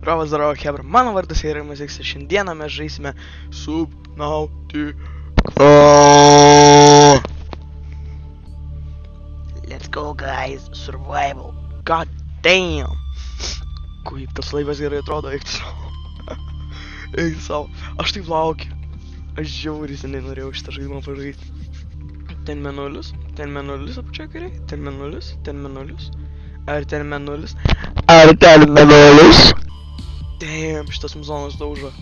Zdravo, Hebra, mano vardas yra Maziks ir šiandieną mes žaisime Subnautica. Let's go, guys, survival. God damn. Kaip tas laivas gerai atrodo, eik tu savo. Eik tu savo. Aš taip laukiu. Aš žiauriai seniai norėjau šitą žaidimą pažaisti. Ten menulis apačioje kariai, ten menulis. Ar ten menulis? Damn, šitas muzonas daužo.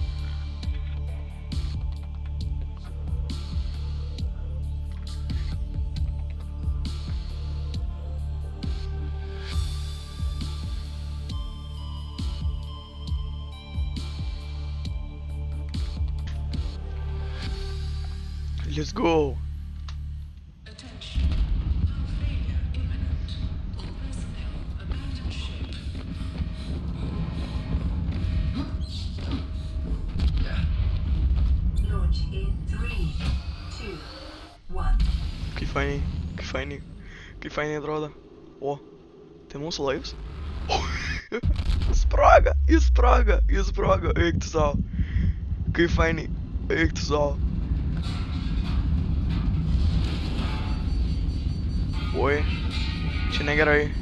Let's go. Launch in 3, 2, 1. Kaip fainiai atrodo. O, tai mūsų laivas? Jis spraga, eik tu savo. Kaip fainiai, eik tu savo. Oi, čia negerai.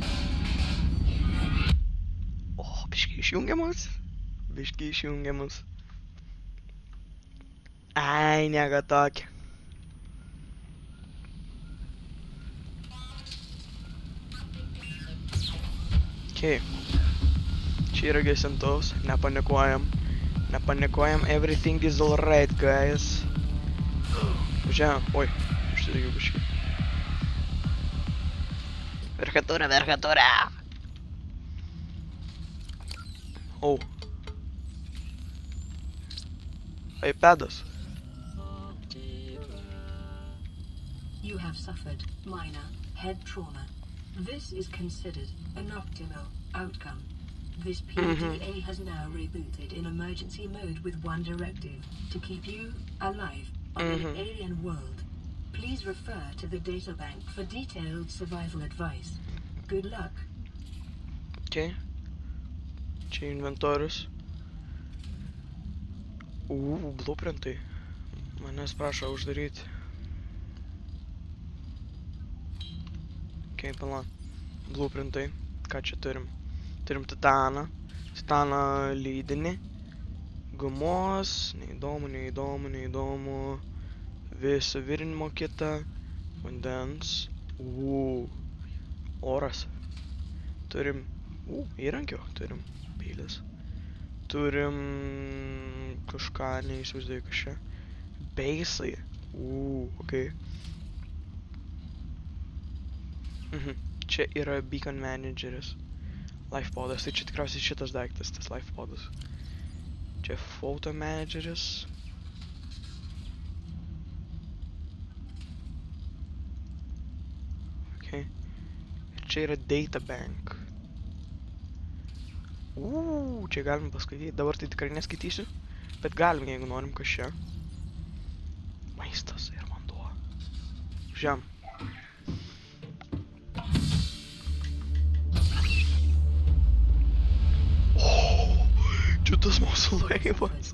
O, biškiai išjungiamas. Ai, nieko tokio. Okay. Čia yra gesintuvas, nepanikuojam, everything is alright, guys. Važiavam, oi, užsidegiau biškį. Verkatūra. Oh. iPadas. You have suffered minor head trauma. This is considered an optimal outcome. This PDA has now rebooted in emergency mode with one directive: to keep you alive on an alien world. Please refer to the databank for detailed survival advice. Good luck. Okay. Čia inventorius. Blueprintai. Manęs prašo uždaryti. Okay, pala. Blueprintai. Ką čia turim? Turim titaną lydinį. Gumos. Neįdomu. Viso virinimo kitą. Vandens. Oras. Turim įrankio. Turim peilis. Turim kažką, neįsivaizduoju kas čia. Beisai. Okay. Čia yra beacon manageris. Lifepodas, tai čia tikriausiai šitas daiktas, tas lifepodas. Čia photo manageris. Okay. Ir čia yra databank. Čia galim paskaityti. Dabar tai tikrai neskaitysiu, bet galim, jeigu norim, kas čia. Maistas ir vanduo. Žiam. Čia tas mūsų laivas.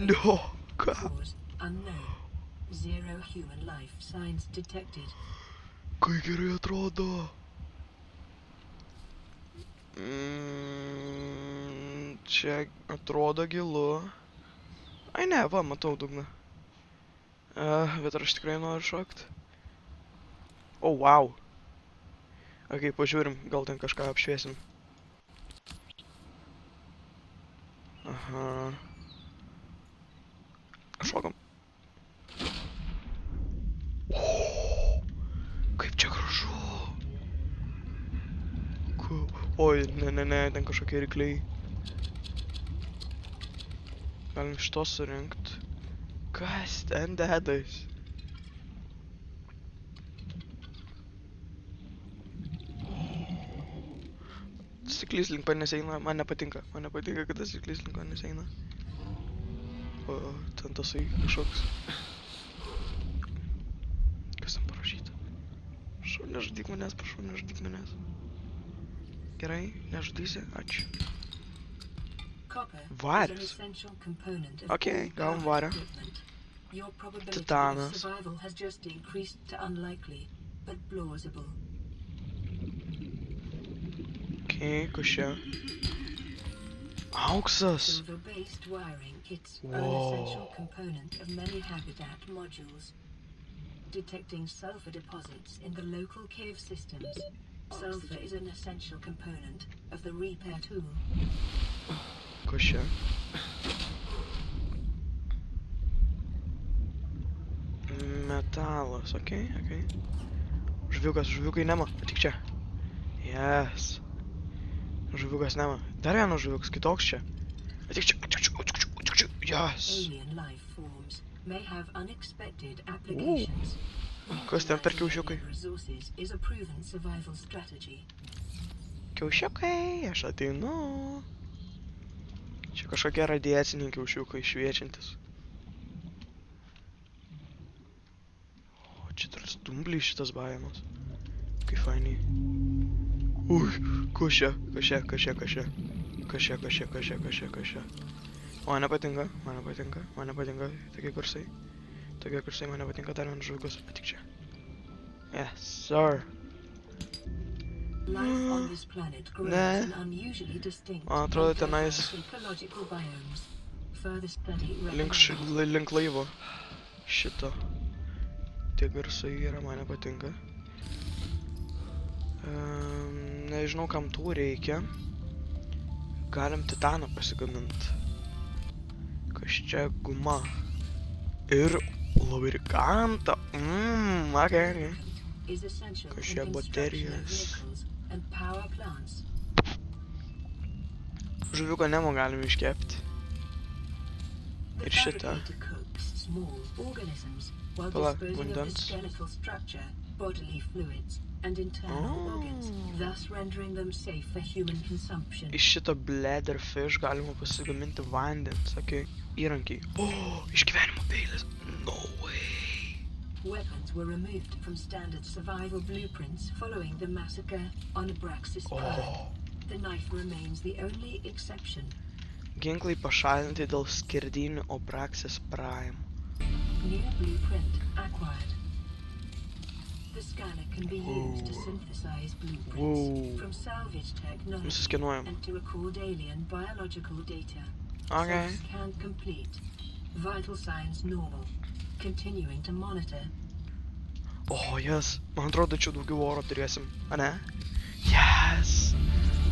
No, ką? Kai gerai atrodo. Čia atrodo gilu. Ai ne, va, matau dugną. Bet ar aš tikrai noriu šokt? Oh, wow. Ok, pažiūrim, gal ten kažką apšviesim. Aha. Šokam. Kaip čia gražu. Oi, ne, ten kažkokie rykliai. Galim šito surinkt. Kas ten dedas? Stiklys link manęs eina, man nepatinka, kad tas stiklys link manęs eina. O, ten tasai kažkoks. Kas ten parašyta? Prašau, nežudyk manęs. Gerai, nežudysi, ačiū. Copper is an Varis. essential component of Okay, all gavom powered vario. equipment. Your probability Titanas. of survival has just increased to unlikely, but plausible. Ok, kas čia? Auksas. Silver-based wiring, it's an Whoa. essential component of many habitat modules. Detecting sulfur deposits in the local cave systems. Sulfur is an essential component of the repair tool. Kas čia? Metalas, okei. Žuviukai nema, tik čia. Yes. Žuviukas nema. Dar vienas žuviukas, kitoks čia. Tik čia. Yes. Alien life forms may have unexpected applications. Kas ten per kiaušiukai? Resources is a proven survival strategy. Kiaušiukai, aš ateinu. Čia kažkokie radiaciniai kiaušiukai šviečiantis. O, čia tarsi dumbliai šitas biomas. Kaip fainiai. Kas čia? Man nepatinka. Tokie kursai man nepatinka, dar vienas žuviukas, bet tik čia. Yes, sir. Life on this planet grows Ne. in unusually distinct Man atrodo and tenais diverse ecological biomes. Further study link laivo. Šito. Tie garsai yra, man nepatinka. Nežinau, kam tų reikia. Galim titaną pasigaminti. Kas čia guma. Ir lubrikantą. Okay. is essential Kas in čia construction of baterijos. vehicles and power plants. Žuviuko Nemo galim iškepti. The Ir šitą. fabricator cooks small organisms while Pala, disposing of the vandens. skeletal structure, bodily fluids, and internal organs, thus rendering them safe for human consumption. Iš šito bladder fish galima pasigaminti vandens, okay. Įrankiai. Iš gyvenimo peilis. No way. Weapons were removed from standard survival blueprints following the massacre on Abraxas Prime. The knife remains the only exception. Ginklai pašalinti dėl skerdinių Abraxas Prime. New blueprint acquired. The scanner can be used to synthesize blueprints from salvage technology Nusiskenuojam. and to record alien biological data. Okay. Scan complete. Vital signs normal. Continuing to monitor. Yes. Man atrodo, čia daugiau oro turėsim. Ane? Yes.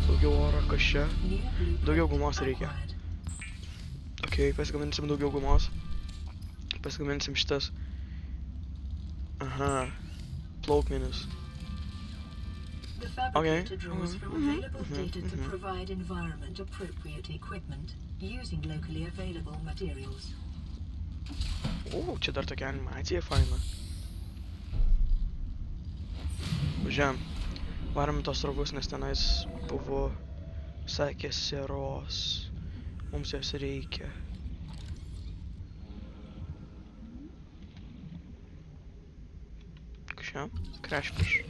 Daugiau oro, kas čia? New blueprint Daugiau gumos reikia. acquired. Ok, pasigaminsim daugiau gumos. Pasigaminsim šitas. Aha. Plaukmenis. The fabricator Okay. draws from available data to provide environment-appropriate equipment using locally available materials. Čia dar tokia animacija faina. Važiam. Varom tos rogus, nes tenais buvo sakė sieros. Mums jos reikia. Kažką? Crashfish.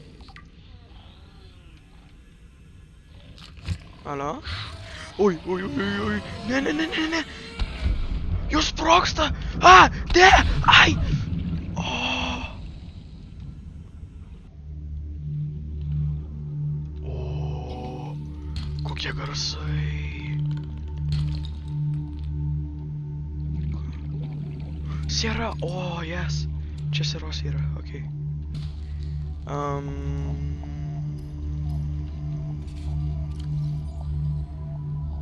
Alio? Oi. Ne. Jos sprogsta! Ne! Ai! Kokie garsai. Siera, yes. Čia sieros yra, okei.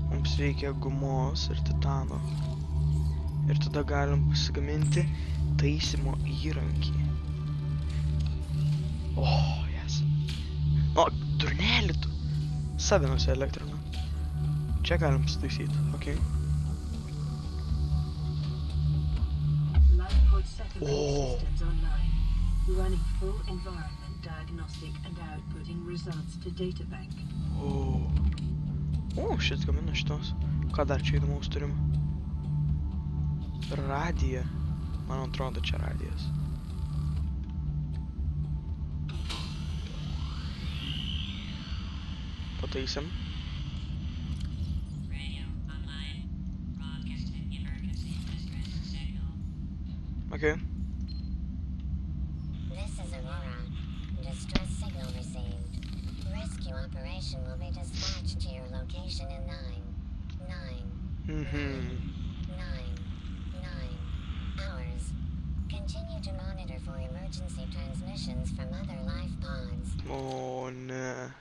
Mums reikia gumos ir titano. Ir tada galim pasigaminti taisymo įrankį. Yes. Durnelį tu. Savinosi elektrina. Čia galim pasitaisyti, okei. Lifepod settlement systems online, running full environment diagnostic and outputting results to databank. Šit gamina šitos. Ką dar čia įdomaus turim? Radija. Man atrodo, čia radijas. Pataisim. Radio online. Okay. This is Aurora. Distress signal received. Rescue operation will be dispatched to your location in 9 hours. Continue to monitor for emergency transmissions from other life pods. O, ne.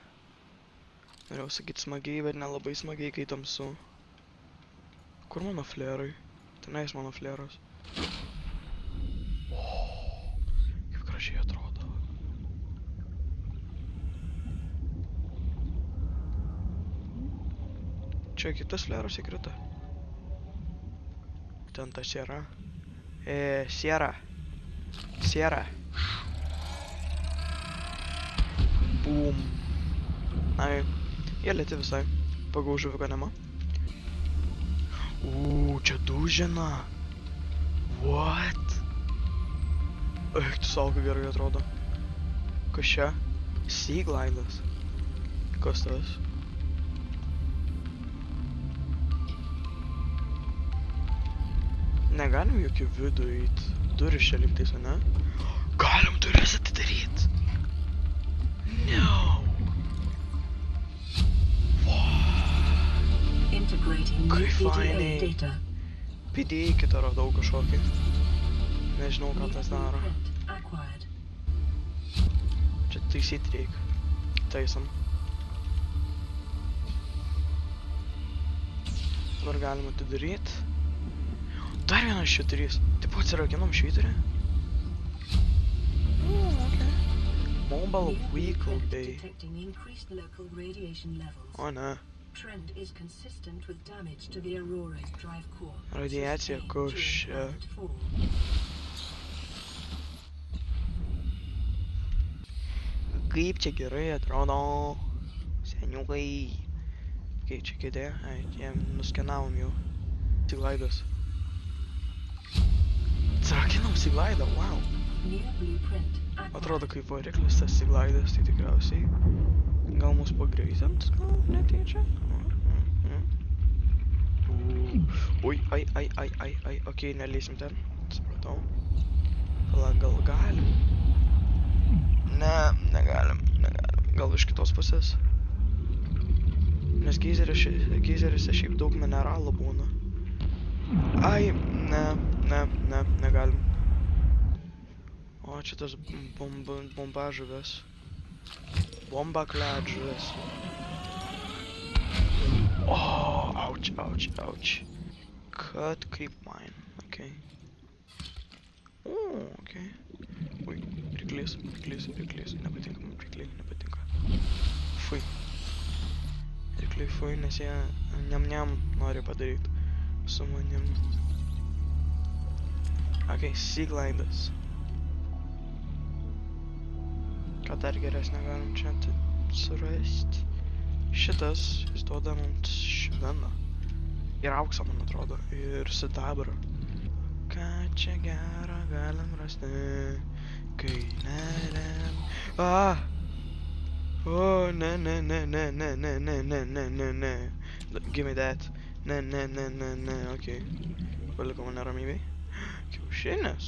Norėjau sakyt smagiai, bet nelabai smagiai, kai tamsu. Kur mano flerai? Tenais mano fleras. O, kaip gražiai atrodo. Čia kitas fleras įkrita. Ten ta siera. Siera. Siera. Bum. Ai. Jie lėti visai. Pagal žuviką nema. Čia dužina. What? Eik, tu savo, kaip gerai atrodo. Kas čia? Seaglidas. Kas tas? Negalim jokių vidų eit. Duris čia lygtais, ane? Galim duris atidaryt. No. Kaip fainiai. PDA kitą radau kažkokį. Nežinau, ką tas daro. Čia taisyt reik. Taisom. Dabar galim atidaryt. Dar vienas švyturys. Taip atsirakinom švyturį. Okay. Mobile vehicle bay. O ne. Radiacija košia. Kaip čia gerai atrodo. Seniukai. Kaip čia kėdė? Ai, jiem nuskenavom jau. Seaglidas. Atsirakinom Seaglidą, wow. Atrodo kaip variklis tas Seaglidas, tai tikriausiai. Gal mus pagreitint, gal netyčia? Ui, ai, okei, nelįsim ten. Supratau. Gal galim? Ne, negalim. Gal iš kitos pusės? Nes geizeriuose šiaip daug mineralų būna. Ai, negalim. O, čia tas bombažuvės. Bombakledžuvės. O, ouch. Cut creep mine. Okay. O, okay. Ui, priklys. Nepatinka man prikliai, nepatinka. Fui. Prikliai fui, nes jie niam nori padaryti su manim. Okay, Seaglidas. Ką dar geresnio galim čia surasti. Šitas, jis duoda mums šviną. Ir auksą, man atrodo. Ir sidabrą. Ką čia gerą galim rasti, kai nerem. O, ne. Give me that. Ne, okei. Paliko mane ramybėj. Kiaušinis.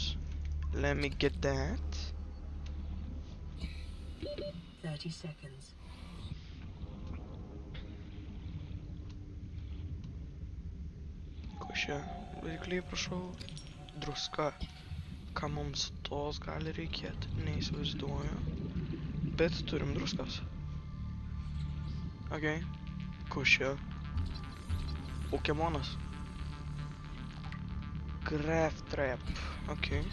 Let me get that. 30 seconds. Ko čia? Varikliai, prašau. Druska. Ką mums tos gali reikėti, neįsivaizduoju. Bet turim druskas. Okei. Ko čia? Pokemonas. Craft trap. Okei.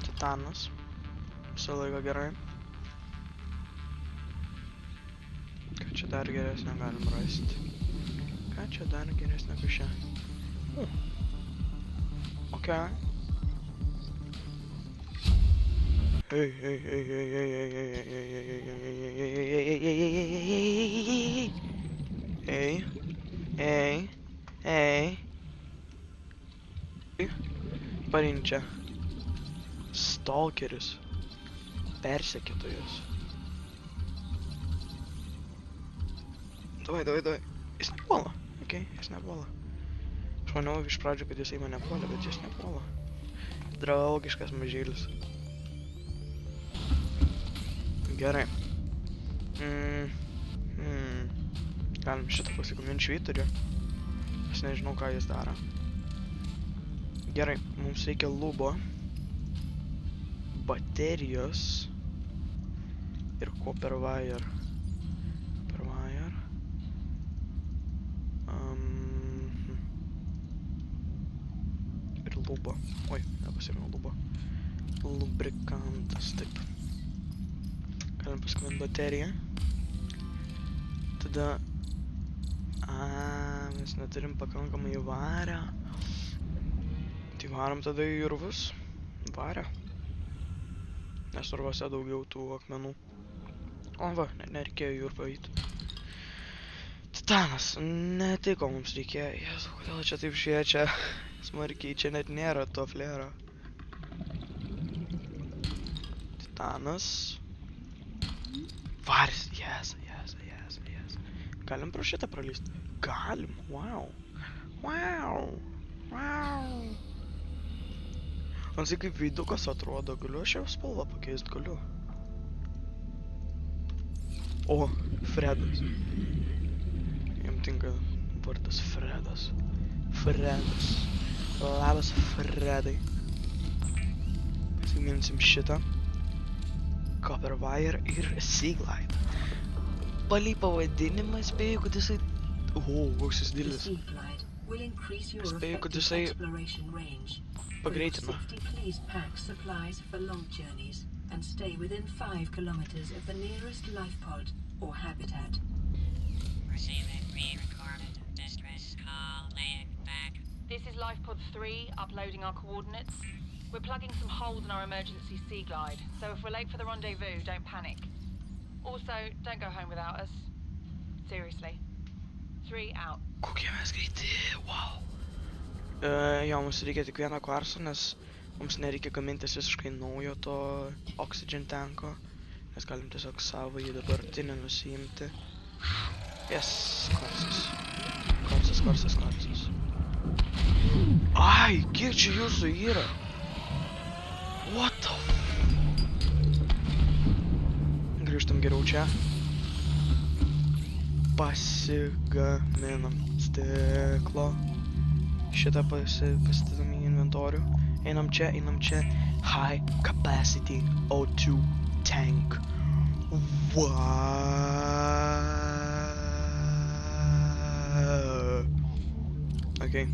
Titanas. Visą laiką gerai. Ką čia dar geresnio galim rasti? Ką čia dar geresnio kažką? Okay. Hey. Parinčia. Stalkeris. Persekiotojas. Davai. Jis nepuola. Okei, jis nepuola. Aš maniau iš pradžių, kad jisai mane puola, bet jis nepuola. Draugiškas mažylis. Gerai. Galim šitą pasigamint švyturį. Aš nežinau, ką jis daro. Gerai, mums reikia lubo. Baterijos. Ir copper wire. Copper wire. Ir lubo. Oi, nepasirinkau lubo. Lubrikantas, taip. Galim pasigamint bateriją. Tada... mes neturim pakankamai vario. Tai varom tada į urvus. Vario. Nes urvose daugiau tų akmenų. O va, nereikėjo į urvą eiti. Titanas, ne tai ko mums reikėjo. Jezu, kodėl čia taip šviečia smarkiai, čia net nėra to flero. Titanas. Varis, yes. Galim pro šitą pralysti? Galim, wow. Man tai kaip veidukas atrodo, galiu aš jau spalvą pakeist, galiu. O, Fredas. Jam tinka vardas Fredas. Labas, Fredai. Pasigaminsim šitą. Copper wire ir Seaglide. Palei pavadinimą spėju, kad jisai... koks jis didelis. Spėju, kad jisai pagreitina. And stay within 5 kilometers of the nearest life pod or habitat. Receiving pre-recorded distress call, laying back. This is Life Pod 3, uploading our coordinates. We're plugging some holes in our emergency Seaglide, so if we're late for the rendezvous, don't panic. Also, don't go home without us. Seriously. 3 out. Kokie mes greiti, wow. Jo, mums reikia tik vieną kvarsą, nes mums nereikia gamintis visiškai naujo to oxygen tanko, nes galim tiesiog savo jį dabartinį nusiimti. Yes, kvarsas. Ai, kiek čia jūsų yra? What the f... Grįžtam geriau čia. Pasigaminam stiklo. Šitą pasidedam į inventorių. Einam čia. High capacity O2 tank. Wow. Okay.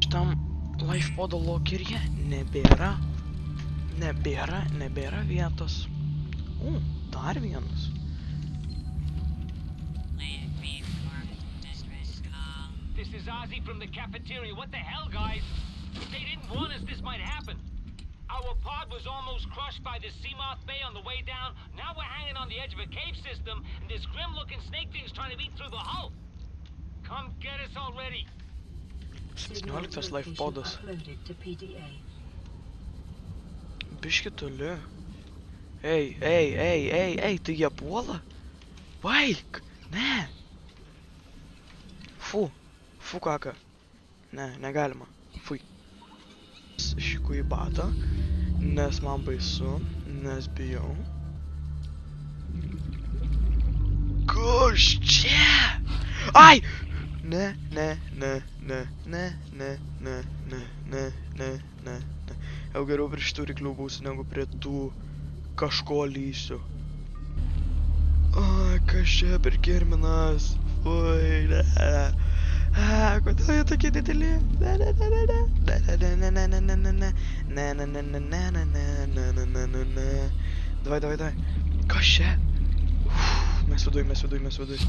Šitam lifepodo lokeryje nebėra vietos. Dar vienas. This is Ozzy from the cafeteria. What the hell, guys? If they didn't warn us this might happen. Our pod was almost crushed by the Seamoth Bay on the way down. Now we're hanging on the edge of a cave system, and this grim-looking snake thing's trying to eat through the hull. Come get us already. 17 lifepodas. Biški toli. Ei, tai jie puola? Vaik, ne. Fu kaka. Ne, negalima. Fui. Šiku į batą, nes man baisu, nes bijau. Kas čia? Ai! Ne. Jau geriau prie šitų ryklių būsiu, negu prie tų kažko lysiu. Ai, kas čia per kirminas? Fui, ne. Kodėl jie tokie dideli? Davai. Kas čia? Mes viduj.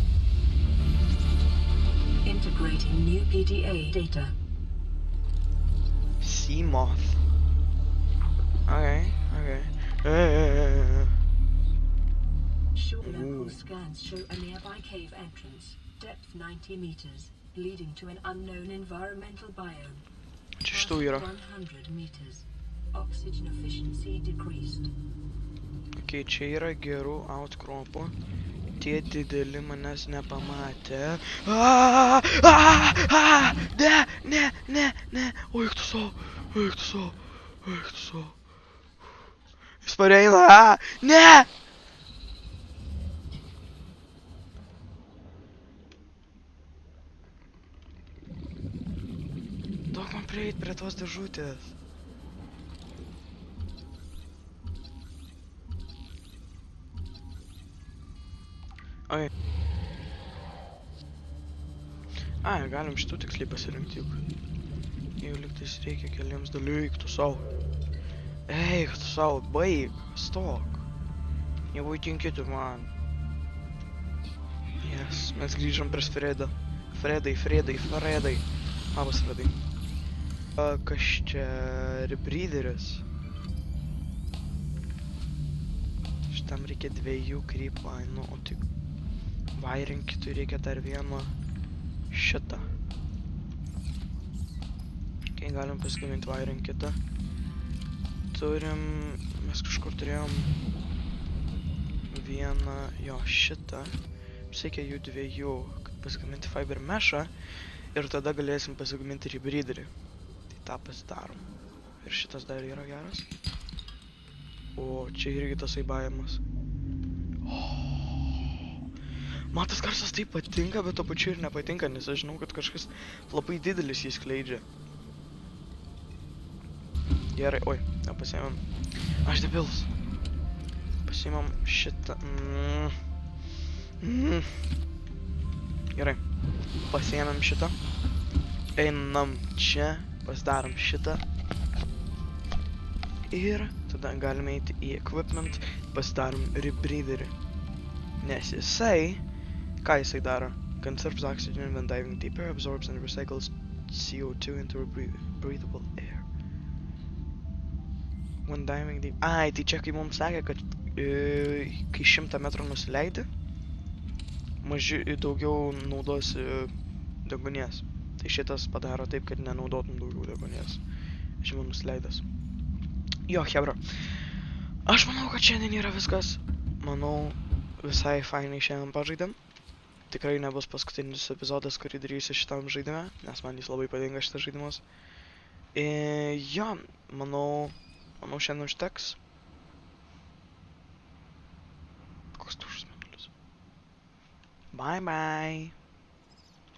Integrating new PDA data. Seamoth. Okay. Short local scans show a nearby cave entrance, depth 90 meters, leading to an unknown environmental biome. Čia šitų yra. 100 meters. Oxygen efficiency decreased. Okay, čia yra gerų outcropų. Tie dideli manęs nepamatė. Ne. O, eik tu savo. Eik tu savo. Jis pareina. Ne! Duok man prieit prie tos dėžutės. Oi. Ai, galim šitų tiksliai pasirinkti juk. Jau liktais reikia keliems dalyk tu savo. Eik tu savo, baig, stok. Nevaitinkite man. Yes, mes grįžom prie Fredą. Fredai. Labas, Fredai. Kas čia rebreatheris? Šitam reikia 2 creepline, o tik wiring kitui reikia dar vieną šitą. Okay, galim pasigaminti wiring kitą. Mes kažkur turėjom vieną, jo, šitą. Reikia jų 2, kad pasigaminti fiber meshą ir tada galėsim pasigaminti rebreatherį. Tai tą pasidarom. Ir šitas dar yra geras. O čia irgi tas aibavimas. Man tas garsas taip patinka, bet to pačiu ir nepatinka, nes aš žinau, kad kažkas labai didelis jį skleidžia. Gerai, oi, nepasiėmėm. Aš debils. Pasiėmėm šitą. Gerai, pasiėmėm šitą. Einam čia, pasidarom šitą. Ir tada galime eiti į equipment, pasidarom rebreatherį. Nes jisai, ką jisai daro? Conserves oxygen when diving deeper, absorbs and recycles CO2 into breathable air. When diving deep... Ai, tai čia kai mums sakė, kad kai 100 metrų nusileidi, daugiau naudosi deguonies. Tai šitas padaro taip, kad nenaudotum daugiau deguonies. Žinoma, nusileidęs. Jo, hebra. Aš manau, kad šiandien yra viskas. Manau, visai fainai šiandien pažaidėm. Tikrai nebus paskutinis epizodas, kurį darysiu šitam žaidime, nes man jis labai patinka šitas žaidimas. Jo, manau šiandien užteks. Koks tušas mėnulis. Bye bye.